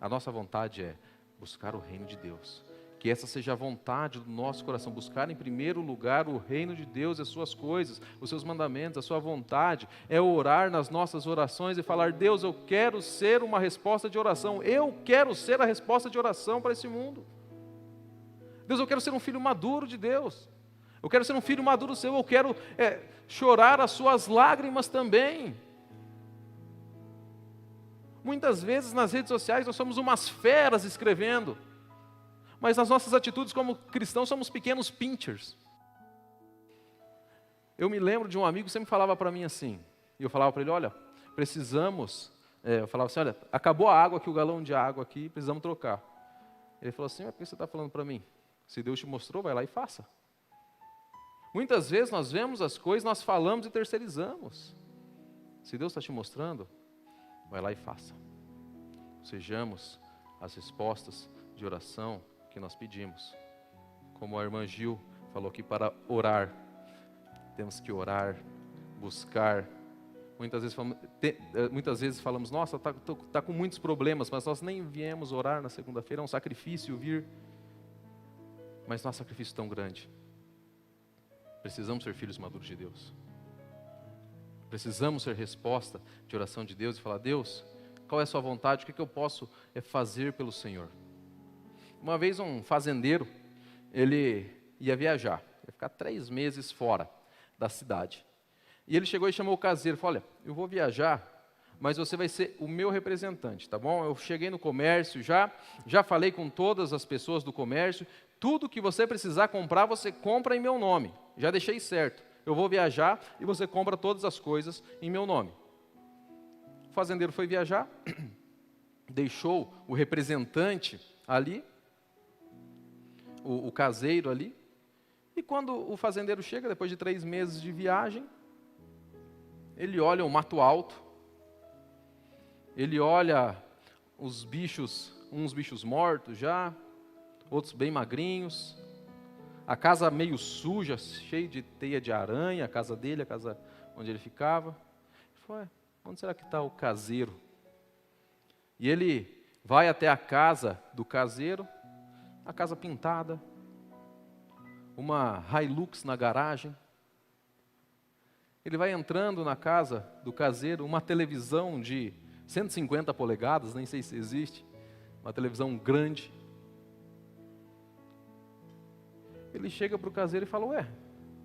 A nossa vontade é buscar o reino de Deus. Que essa seja a vontade do nosso coração. Buscar em primeiro lugar o reino de Deus e as suas coisas, os seus mandamentos, a sua vontade. É orar nas nossas orações e falar: Deus, eu quero ser uma resposta de oração. Eu quero ser a resposta de oração para esse mundo. Deus, eu quero ser um filho maduro de Deus. Eu quero ser um filho maduro seu. Eu quero chorar as suas lágrimas também. Muitas vezes nas redes sociais nós somos umas feras escrevendo, mas nas nossas atitudes como cristãos somos pequenos pinchers. Eu me lembro de um amigo que sempre falava para mim assim, e eu falava para ele: olha, precisamos, eu falava assim: olha, acabou a água aqui, o galão de água aqui, precisamos trocar. Ele falou assim: por que você está falando para mim? Se Deus te mostrou, vai lá e faça. Muitas vezes nós vemos as coisas, nós falamos e terceirizamos. Se Deus está te mostrando, vai lá e faça. Sejamos as respostas de oração que nós pedimos. Como a irmã Gil falou aqui, para orar, temos que orar, buscar. Muitas vezes falamos: nossa, está com muitos problemas, mas nós nem viemos orar na segunda-feira, é um sacrifício vir. Mas não é um sacrifício tão grande. Precisamos ser filhos maduros de Deus. Precisamos ser resposta de oração de Deus e falar: Deus, qual é a sua vontade? O que eu posso fazer pelo Senhor? Uma vez um fazendeiro, ele ia viajar, ia ficar 3 meses fora da cidade. E ele chegou e chamou o caseiro, falou: olha, eu vou viajar, mas você vai ser o meu representante, tá bom? Eu cheguei no comércio já falei com todas as pessoas do comércio, tudo que você precisar comprar, você compra em meu nome. Já deixei certo. Eu vou viajar e você compra todas as coisas em meu nome. O fazendeiro foi viajar, deixou o representante ali, o caseiro ali, e quando o fazendeiro chega, depois de 3 meses de viagem, ele olha o mato alto, ele olha os bichos, uns bichos mortos já, outros bem magrinhos, a casa meio suja, cheia de teia de aranha, a casa dele, a casa onde ele ficava. Ele falou: onde será que está o caseiro? E ele vai até a casa do caseiro, a casa pintada, uma Hilux na garagem. Ele vai entrando na casa do caseiro, uma televisão de 150 polegadas, nem sei se existe, uma televisão grande. Ele chega para o caseiro e fala: ué,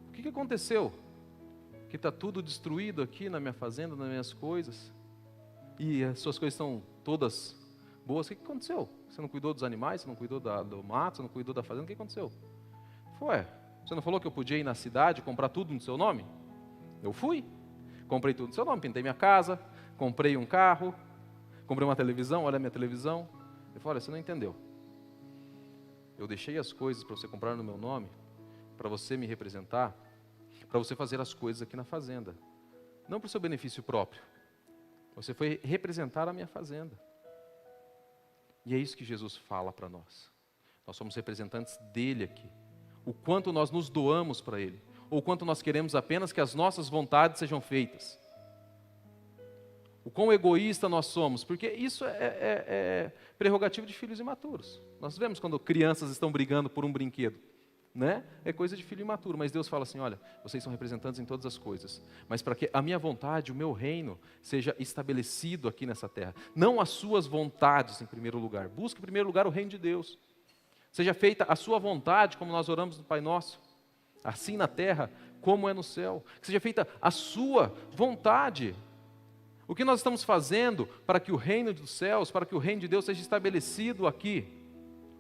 o que aconteceu? Que está tudo destruído aqui na minha fazenda, nas minhas coisas, e as suas coisas estão todas boas. O que aconteceu? Você não cuidou dos animais, você não cuidou do mato, você não cuidou da fazenda, o que aconteceu? Ele falou: ué, você não falou que eu podia ir na cidade e comprar tudo no seu nome? Eu fui, comprei tudo no seu nome, pintei minha casa, comprei um carro, comprei uma televisão, olha a minha televisão. Ele falou: olha, você não entendeu. Eu deixei as coisas para você comprar no meu nome, para você me representar, para você fazer as coisas aqui na fazenda. Não para o seu benefício próprio. Você foi representar a minha fazenda. E é isso que Jesus fala para nós. Nós somos representantes dele aqui. O quanto nós nos doamos para ele, ou o quanto nós queremos apenas que as nossas vontades sejam feitas. O quão egoísta nós somos, porque isso é prerrogativo de filhos imaturos. Nós vemos quando crianças estão brigando por um brinquedo, né? É coisa de filho imaturo, mas Deus fala assim: olha, vocês são representantes em todas as coisas, mas para que a minha vontade, o meu reino, seja estabelecido aqui nessa terra. Não as suas vontades em primeiro lugar. Busque em primeiro lugar o reino de Deus. Seja feita a sua vontade, como nós oramos no Pai Nosso, assim na terra como é no céu. Que seja feita a sua vontade. O que nós estamos fazendo para que o reino dos céus, para que o reino de Deus seja estabelecido aqui?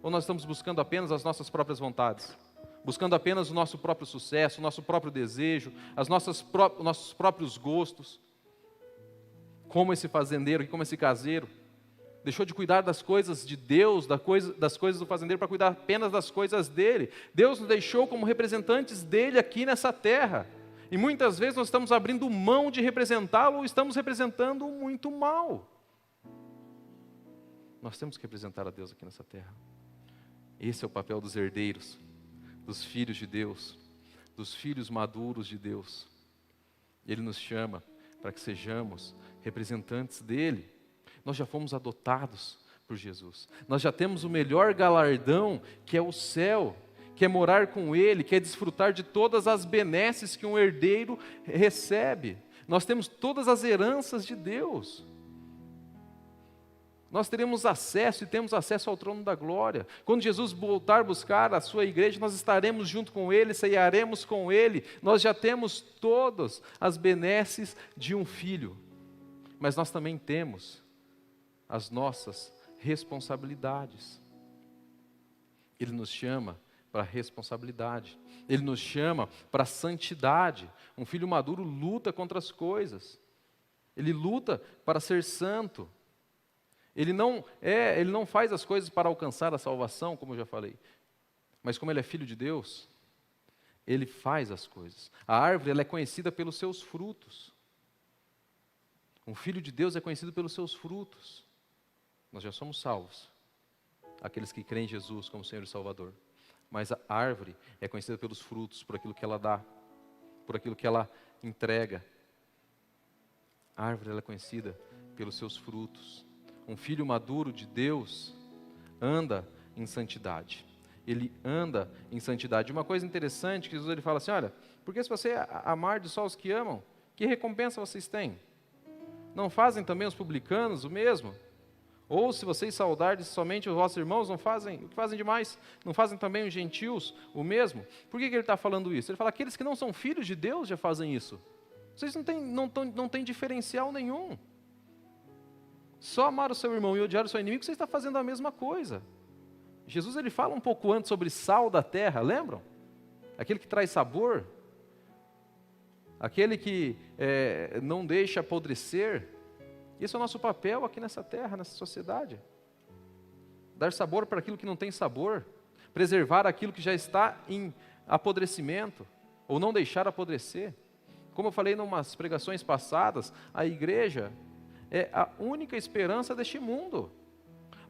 Ou nós estamos buscando apenas as nossas próprias vontades? Buscando apenas o nosso próprio sucesso, o nosso próprio desejo, os nossos próprios gostos? como esse fazendeiro, como esse caseiro. Deixou de cuidar das coisas de Deus, das coisas do fazendeiro, para cuidar apenas das coisas dele. Deus nos deixou como representantes dele aqui nessa terra. E muitas vezes nós estamos abrindo mão de representá-lo ou estamos representando muito mal. Nós temos que representar a Deus aqui nessa terra. Esse é o papel dos herdeiros, dos filhos de Deus, dos filhos maduros de Deus. Ele nos chama para que sejamos representantes dele. Nós já fomos adotados por Jesus. Nós já temos o melhor galardão, que é o céu, que é morar com ele, que é desfrutar de todas as benesses que um herdeiro recebe. Nós temos todas as heranças de Deus. Nós teremos acesso e temos acesso ao trono da glória. Quando Jesus voltar buscar a sua igreja, nós estaremos junto com ele, ceiaremos com ele. Nós já temos todas as benesses de um filho. Mas nós também temos as nossas responsabilidades. Ele nos chama para a responsabilidade. Ele nos chama para a santidade. Um filho maduro luta contra as coisas. Ele luta para ser santo. Ele não faz as coisas para alcançar a salvação, como eu já falei. Mas como ele é filho de Deus, ele faz as coisas. A árvore, ela é conhecida pelos seus frutos. Um filho de Deus é conhecido pelos seus frutos. Nós já somos salvos, aqueles que creem em Jesus como Senhor e Salvador. Mas a árvore é conhecida pelos frutos, por aquilo que ela dá, por aquilo que ela entrega. A árvore, ela é conhecida pelos seus frutos. Um filho maduro de Deus anda em santidade. Ele anda em santidade. Uma coisa interessante, que Jesus ele fala assim, olha, porque se você amar de só os que amam, que recompensa vocês têm? Não fazem também os publicanos o mesmo? Ou se vocês saudarem somente os vossos irmãos, não fazem o que fazem demais? Não fazem também os gentios o mesmo? Por que ele está falando isso? Ele fala, aqueles que não são filhos de Deus já fazem isso. Vocês não têm diferencial nenhum. Só amar o seu irmão e odiar o seu inimigo, você está fazendo a mesma coisa. Jesus ele fala um pouco antes sobre sal da terra, lembram? Aquele que traz sabor, aquele que não deixa apodrecer. Esse é o nosso papel aqui nessa terra, nessa sociedade. Dar sabor para aquilo que não tem sabor, preservar aquilo que já está em apodrecimento, ou não deixar apodrecer. Como eu falei em umas pregações passadas, a igreja é a única esperança deste mundo.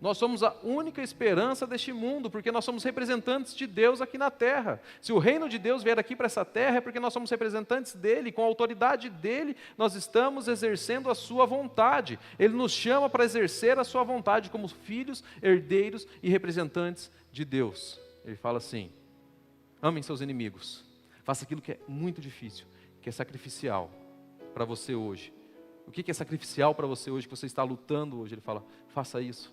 Nós somos a única esperança deste mundo, porque nós somos representantes de Deus aqui na terra. Se o reino de Deus vier aqui para essa terra, é porque nós somos representantes dele, com a autoridade dele, nós estamos exercendo a sua vontade. Ele nos chama para exercer a sua vontade como filhos, herdeiros e representantes de Deus. Ele fala assim, amem seus inimigos, faça aquilo que é muito difícil, que é sacrificial para você hoje. O que é sacrificial para você hoje, que você está lutando hoje? Ele fala, faça isso.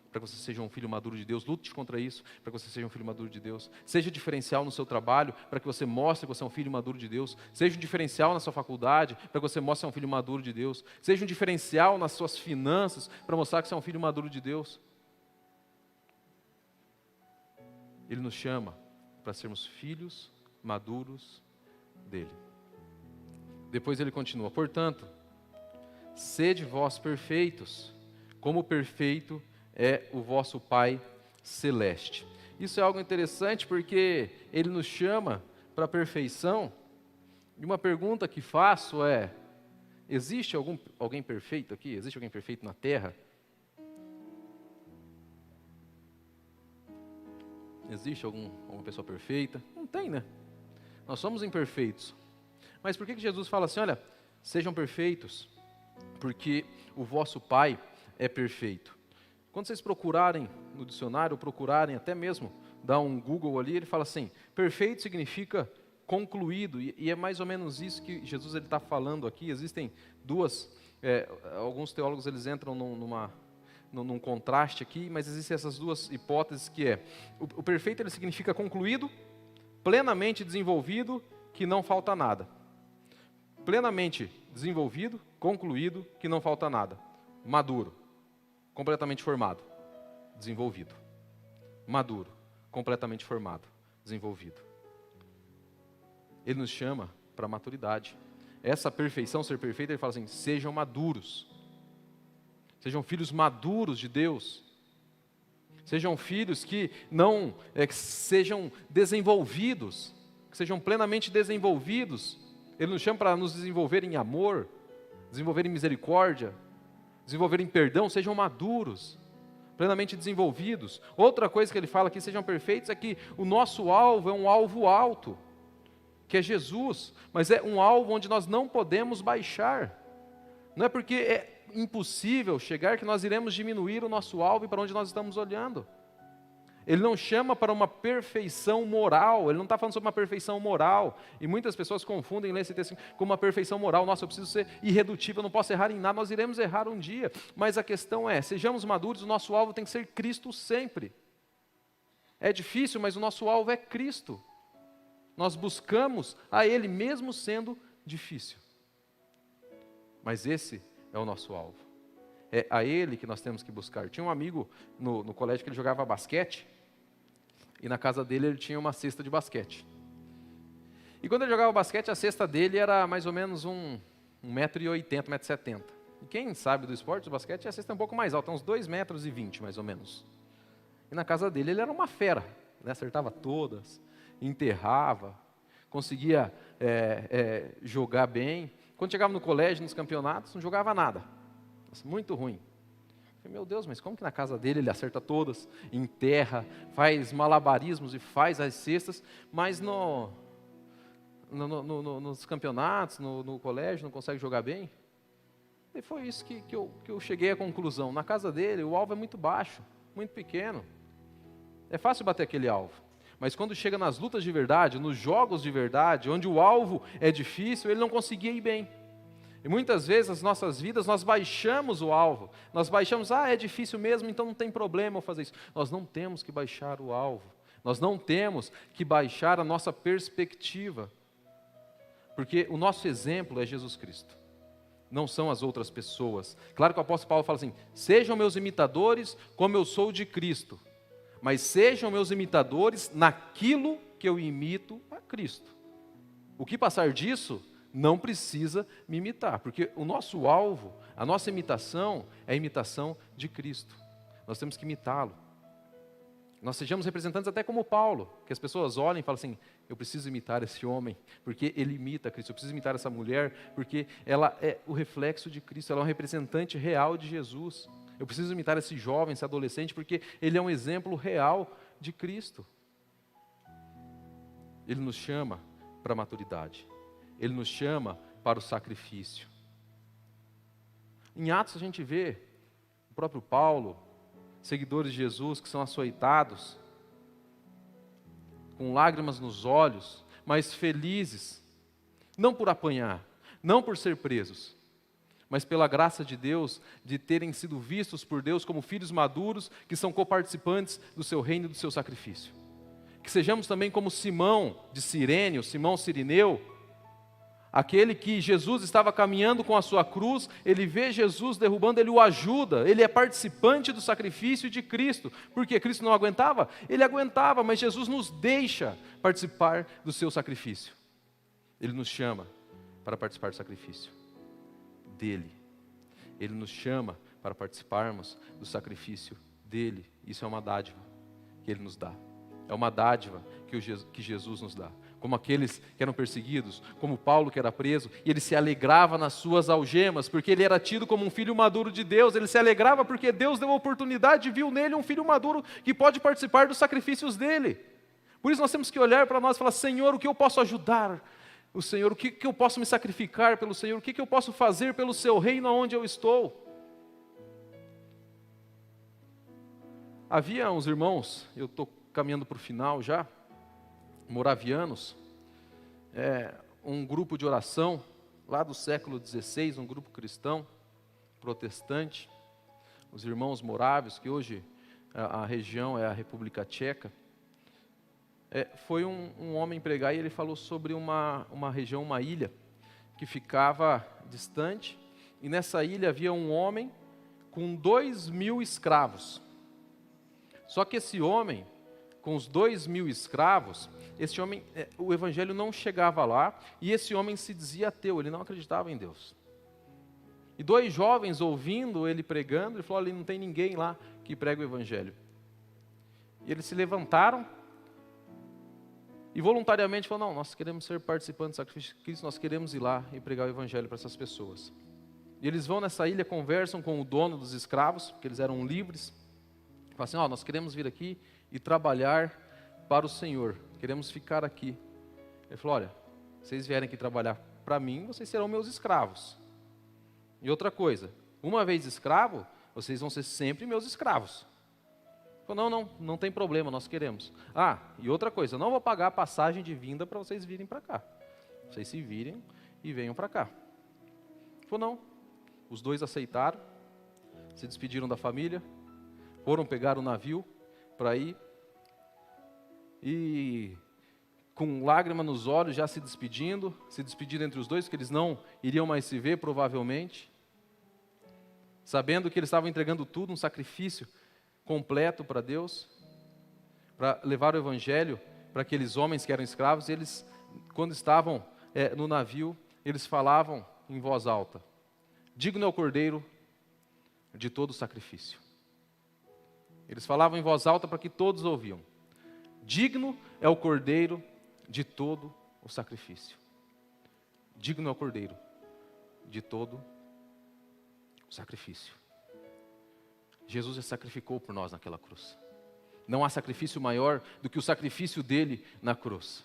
Para que você seja um filho maduro de Deus, lute contra isso, para que você seja um filho maduro de Deus. Seja diferencial no seu trabalho, para que você mostre que você é um filho maduro de Deus. Seja um diferencial na sua faculdade, para que você mostre que você é um filho maduro de Deus. Seja um diferencial nas suas finanças, para mostrar que você é um filho maduro de Deus. Ele nos chama para sermos filhos maduros dele. Depois ele continua, portanto, sede vós perfeitos, como perfeito é o vosso Pai Celeste. Isso é algo interessante porque ele nos chama para a perfeição. E uma pergunta que faço é, existe alguém perfeito aqui? Existe alguém perfeito na Terra? Existe alguma pessoa perfeita? Não tem, né? Nós somos imperfeitos. Mas por que Jesus fala assim, olha, sejam perfeitos, porque o vosso Pai é perfeito. Quando vocês procurarem no dicionário, ou procurarem até mesmo, dar um Google ali, ele fala assim, perfeito significa concluído, e é mais ou menos isso que Jesus está falando aqui. Existem alguns teólogos eles entram num contraste aqui, mas existem essas duas hipóteses que é, o perfeito ele significa concluído, plenamente desenvolvido, que não falta nada. Plenamente desenvolvido, concluído, que não falta nada. Maduro. Completamente formado, desenvolvido. Maduro, completamente formado, desenvolvido. Ele nos chama para a maturidade. Essa perfeição, ser perfeito, ele fala assim, sejam maduros. Sejam filhos maduros de Deus. Sejam filhos que não que sejam desenvolvidos, que sejam plenamente desenvolvidos. Ele nos chama para nos desenvolver em amor, desenvolver em misericórdia, desenvolver em perdão. Sejam maduros, plenamente desenvolvidos. Outra coisa que ele fala aqui, sejam perfeitos, é que o nosso alvo é um alvo alto, que é Jesus, mas é um alvo onde nós não podemos baixar. Não é porque é impossível chegar que nós iremos diminuir o nosso alvo e para onde nós estamos olhando. Ele não chama para uma perfeição moral, ele não está falando sobre uma perfeição moral, e muitas pessoas confundem ler esse texto com uma perfeição moral. Nossa, eu preciso ser irredutível, eu não posso errar em nada. Nós iremos errar um dia, mas a questão é, sejamos maduros, o nosso alvo tem que ser Cristo sempre. É difícil, mas o nosso alvo é Cristo. Nós buscamos a Ele mesmo sendo difícil. Mas esse é o nosso alvo. É a Ele que nós temos que buscar. Tinha um amigo no colégio que ele jogava basquete, e na casa dele ele tinha uma cesta de basquete. E quando ele jogava basquete, a cesta dele era mais ou menos 1,80 m, 1,70 m. E quem sabe do esporte, do basquete, a cesta é um pouco mais alta, uns 2,20 m mais ou menos. E na casa dele ele era uma fera, né? Acertava todas, enterrava, conseguia jogar bem. Quando chegava no colégio, nos campeonatos, não jogava nada. Nossa, muito ruim. Eu falei, meu Deus, mas como que na casa dele ele acerta todas, enterra, faz malabarismos e faz as cestas, mas nos campeonatos, no colégio, não consegue jogar bem? E foi isso que eu cheguei à conclusão. Na casa dele, o alvo é muito baixo, muito pequeno. É fácil bater aquele alvo. Mas quando chega nas lutas de verdade, nos jogos de verdade, onde o alvo é difícil, ele não conseguia ir bem. E muitas vezes nas nossas vidas nós baixamos o alvo. Nós baixamos, é difícil mesmo, então não tem problema eu fazer isso. Nós não temos que baixar o alvo. Nós não temos que baixar a nossa perspectiva. Porque o nosso exemplo é Jesus Cristo. Não são as outras pessoas. Claro que o apóstolo Paulo fala assim, sejam meus imitadores como eu sou de Cristo. Mas sejam meus imitadores naquilo que eu imito a Cristo. O que passar disso, não precisa me imitar, porque o nosso alvo, a nossa imitação, é a imitação de Cristo. Nós temos que imitá-lo. Nós sejamos representantes até como Paulo, que as pessoas olhem e falam assim, eu preciso imitar esse homem, porque ele imita Cristo. Eu preciso imitar essa mulher, porque ela é o reflexo de Cristo, ela é um representante real de Jesus. Eu preciso imitar esse jovem, esse adolescente, porque ele é um exemplo real de Cristo. Ele nos chama para a maturidade. Ele nos chama para o sacrifício. Em Atos a gente vê o próprio Paulo, seguidores de Jesus que são açoitados, com lágrimas nos olhos, mas felizes, não por apanhar, não por ser presos, mas pela graça de Deus, de terem sido vistos por Deus como filhos maduros, que são coparticipantes do seu reino e do seu sacrifício. Que sejamos também como Simão de Cirene, o Simão Cirineu, aquele que Jesus estava caminhando com a sua cruz, ele vê Jesus derrubando, ele o ajuda, ele é participante do sacrifício de Cristo. Porque Cristo não aguentava? Ele aguentava, mas Jesus nos deixa participar do seu sacrifício. Ele nos chama para participar do sacrifício dele. Ele nos chama para participarmos do sacrifício dele. Isso é uma dádiva que ele nos dá. É uma dádiva que Jesus nos dá. Como aqueles que eram perseguidos, como Paulo que era preso, e ele se alegrava nas suas algemas, porque ele era tido como um filho maduro de Deus. Ele se alegrava porque Deus deu a oportunidade e viu nele um filho maduro que pode participar dos sacrifícios dele. Por isso nós temos que olhar para nós e falar, Senhor, o que eu posso ajudar o Senhor? O que eu posso me sacrificar pelo Senhor? O que eu posso fazer pelo seu reino onde eu estou? Havia uns irmãos, eu estou caminhando para o final já, moravianos, um grupo de oração lá do século XVI, um grupo cristão, protestante, os irmãos morávios, que hoje a região é a República Tcheca. Foi um homem pregar e ele falou sobre uma região, uma ilha, que ficava distante, e nessa ilha havia um homem com 2.000 escravos. Só que esse homem, com os 2.000 escravos, esse homem, o evangelho não chegava lá, e esse homem se dizia ateu, ele não acreditava em Deus. E 2 jovens ouvindo ele pregando, ele falou, olha, não tem ninguém lá que prega o evangelho. E eles se levantaram e voluntariamente falaram, não, nós queremos ser participantes do sacrifício de Cristo, nós queremos ir lá e pregar o evangelho para essas pessoas. E eles vão nessa ilha, conversam com o dono dos escravos, porque eles eram livres. Falam assim, nós queremos vir aqui e trabalhar para o Senhor, queremos ficar aqui. Ele falou, olha, vocês vierem aqui trabalhar para mim, vocês serão meus escravos. E outra coisa, uma vez escravo, vocês vão ser sempre meus escravos. Ele falou, não tem problema, nós queremos. E outra coisa, eu não vou pagar a passagem de vinda para vocês virem para cá. Vocês se virem e venham para cá. Ele falou, não. Os 2 aceitaram, se despediram da família, foram pegar o navio para ir, e com lágrima nos olhos, já se despedindo entre os 2, que eles não iriam mais se ver, provavelmente, sabendo que eles estavam entregando tudo, um sacrifício completo para Deus, para levar o evangelho para aqueles homens que eram escravos. E eles, quando estavam no navio, eles falavam em voz alta, digno é o Cordeiro de todo o sacrifício. Eles falavam em voz alta para que todos ouviam. Digno é o Cordeiro de todo o sacrifício. Digno é o Cordeiro de todo o sacrifício. Jesus já sacrificou por nós naquela cruz. Não há sacrifício maior do que o sacrifício dele na cruz.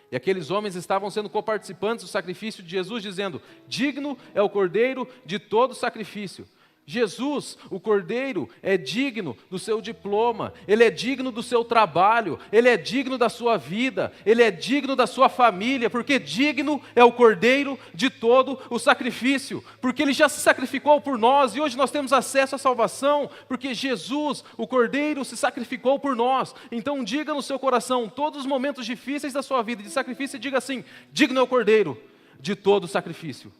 E aqueles homens estavam sendo coparticipantes do sacrifício de Jesus, dizendo, digno é o Cordeiro de todo o sacrifício. Jesus, o Cordeiro, é digno do seu diploma, Ele é digno do seu trabalho, Ele é digno da sua vida, Ele é digno da sua família, porque digno é o Cordeiro de todo o sacrifício, porque Ele já se sacrificou por nós, e hoje nós temos acesso à salvação, porque Jesus, o Cordeiro, se sacrificou por nós. Então diga no seu coração, todos os momentos difíceis da sua vida de sacrifício, diga assim, digno é o Cordeiro de todo o sacrifício.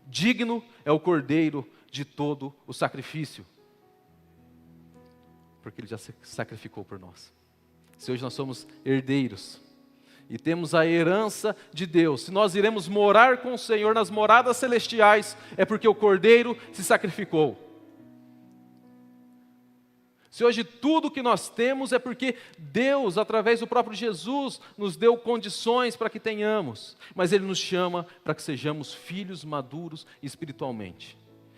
Digno é o Cordeiro de todo o sacrifício, porque Ele já se sacrificou por nós. Se hoje nós somos herdeiros e temos a herança de Deus, se nós iremos morar com o Senhor nas moradas celestiais, é porque o Cordeiro se sacrificou. Se hoje tudo que nós temos é porque Deus, através do próprio Jesus, nos deu condições para que tenhamos, mas Ele nos chama para que sejamos filhos maduros espiritualmente,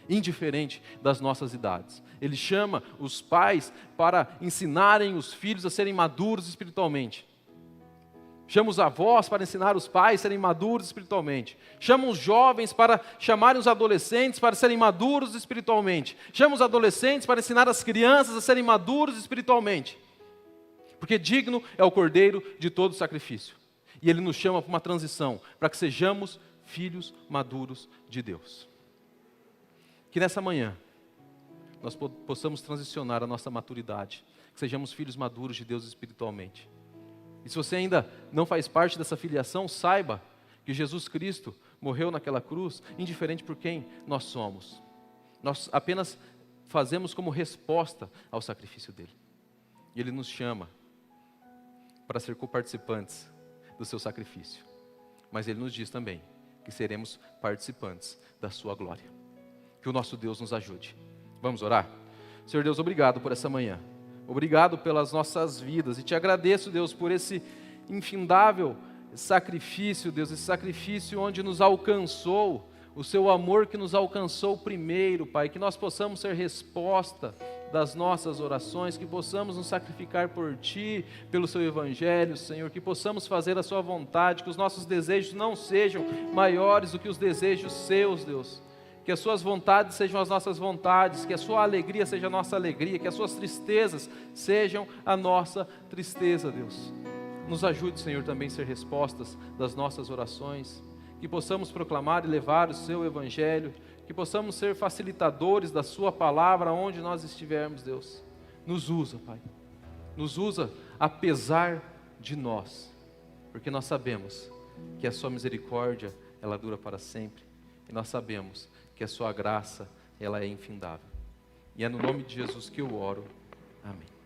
indiferente das nossas idades. Ele chama os pais para ensinarem os filhos a serem maduros espiritualmente. Chama os avós para ensinar os pais a serem maduros espiritualmente. Chama os jovens para chamarem os adolescentes para serem maduros espiritualmente. Chama os adolescentes para ensinar as crianças a serem maduros espiritualmente. Porque digno é o Cordeiro de todo sacrifício. E Ele nos chama para uma transição, para que sejamos filhos maduros de Deus. Que nessa manhã nós possamos transicionar a nossa maturidade, que sejamos filhos maduros de Deus espiritualmente. E se você ainda não faz parte dessa filiação, saiba que Jesus Cristo morreu naquela cruz, indiferente por quem nós somos. Nós apenas fazemos como resposta ao sacrifício dele. E Ele nos chama para ser coparticipantes do seu sacrifício. Mas Ele nos diz também que seremos participantes da sua glória. Que o nosso Deus nos ajude. Vamos orar? Senhor Deus, obrigado por essa manhã. Obrigado pelas nossas vidas. E te agradeço, Deus, por esse infindável sacrifício, Deus, esse sacrifício onde nos alcançou, o seu amor que nos alcançou primeiro, Pai. Que nós possamos ser resposta das nossas orações, que possamos nos sacrificar por Ti, pelo Seu Evangelho, Senhor, que possamos fazer a Sua vontade, que os nossos desejos não sejam maiores do que os desejos Seus, Deus. Que as Suas vontades sejam as nossas vontades, que a Sua alegria seja a nossa alegria, que as Suas tristezas sejam a nossa tristeza, Deus. Nos ajude, Senhor, também a ser respostas das nossas orações, que possamos proclamar e levar o Seu Evangelho, que possamos ser facilitadores da Sua palavra onde nós estivermos, Deus. Nos usa, Pai. Nos usa apesar de nós, porque nós sabemos que a Sua misericórdia, ela dura para sempre, e nós sabemos que a Sua graça, ela é infindável. E é no nome de Jesus que eu oro. Amém.